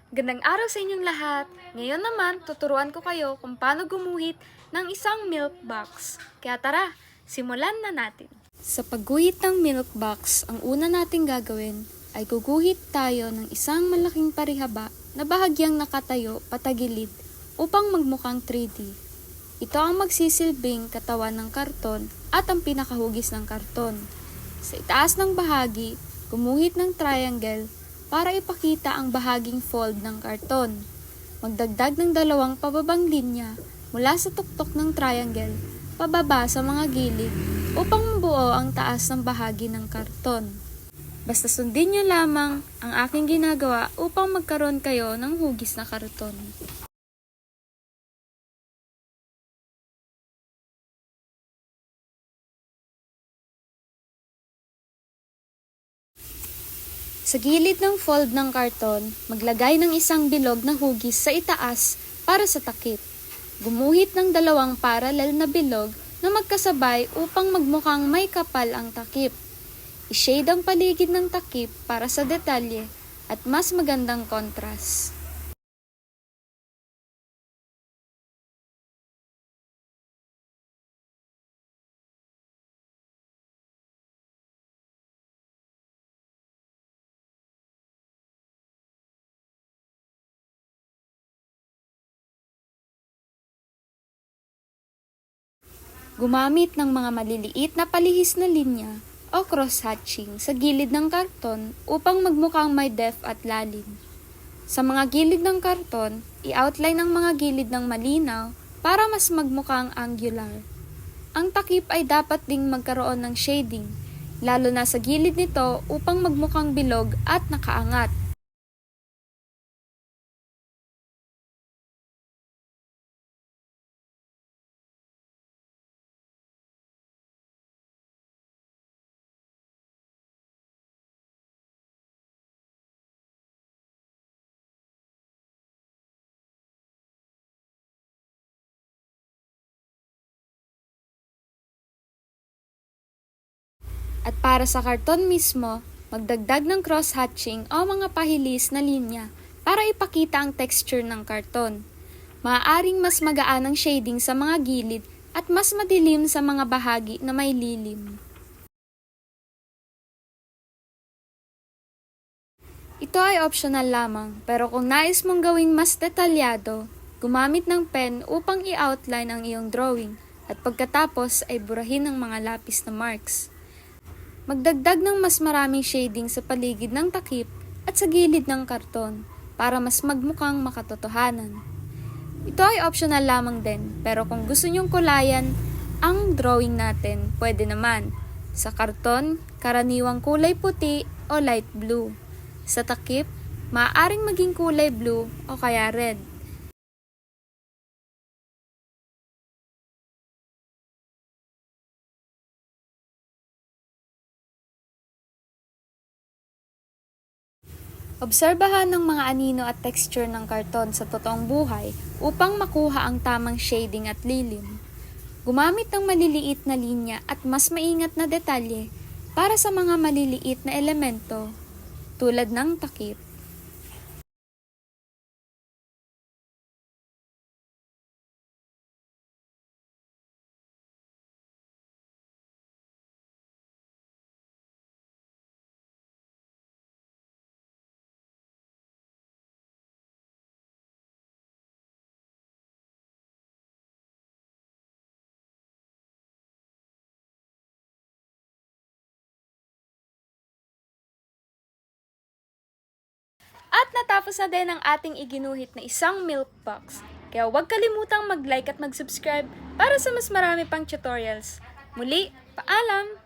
Gandang araw sa inyong lahat! Ngayon naman, tuturuan ko kayo kung paano gumuhit ng isang milk box. Kaya tara, simulan na natin! Sa pagguhit ng milk box, ang una nating gagawin ay guguhit tayo ng isang malaking parihaba na bahagyang nakatayo patagilid upang magmukhang 3D. Ito ang magsisilbing katawan ng karton at ang pinakahugis ng karton. Sa itaas ng bahagi, gumuhit ng triangle para ipakita ang bahaging fold ng karton. Magdagdag ng dalawang pababang linya mula sa tuktok ng triangle pababa sa mga gilid upang mabuo ang taas ng bahagi ng karton. Basta sundin niyo lamang ang aking ginagawa upang magkaroon kayo ng hugis na karton. Sa gilid ng fold ng karton, maglagay ng isang bilog na hugis sa itaas para sa takip. Gumuhit ng dalawang parallel na bilog na magkasabay upang magmukhang may kapal ang takip. I-shade ang paligid ng takip para sa detalye at mas magandang contrast. Gumamit ng mga maliliit na palihis na linya o cross-hatching sa gilid ng karton upang magmukhang may depth at lalim. Sa mga gilid ng karton, i-outline ang mga gilid ng malinaw para mas magmukhang angular. Ang takip ay dapat ding magkaroon ng shading, lalo na sa gilid nito upang magmukhang bilog at nakaangat. At para sa karton mismo, magdagdag ng cross-hatching o mga pahilis na linya para ipakita ang texture ng karton. Maaaring mas magaan ang shading sa mga gilid at mas madilim sa mga bahagi na may lilim. Ito ay optional lamang, pero kung nais mong gawing mas detalyado, gumamit ng pen upang i-outline ang iyong drawing at pagkatapos ay burahin ang mga lapis na marks. Magdagdag ng mas maraming shading sa paligid ng takip at sa gilid ng karton para mas magmukhang makatotohanan. Ito ay optional lamang din, pero kung gusto nyong kulayan ang drawing natin, pwede naman. Sa karton, karaniwang kulay puti o light blue. Sa takip, maaaring maging kulay blue o kaya red. Obserbahan ng mga anino at texture ng karton sa totoong buhay upang makuha ang tamang shading at lilim. Gumamit ng maliliit na linya at mas maingat na detalye para sa mga maliliit na elemento tulad ng takip. At natapos na din ang ating iginuhit na isang milk box. Kaya huwag kalimutang mag-like at mag-subscribe para sa mas marami pang tutorials. Muli, paalam!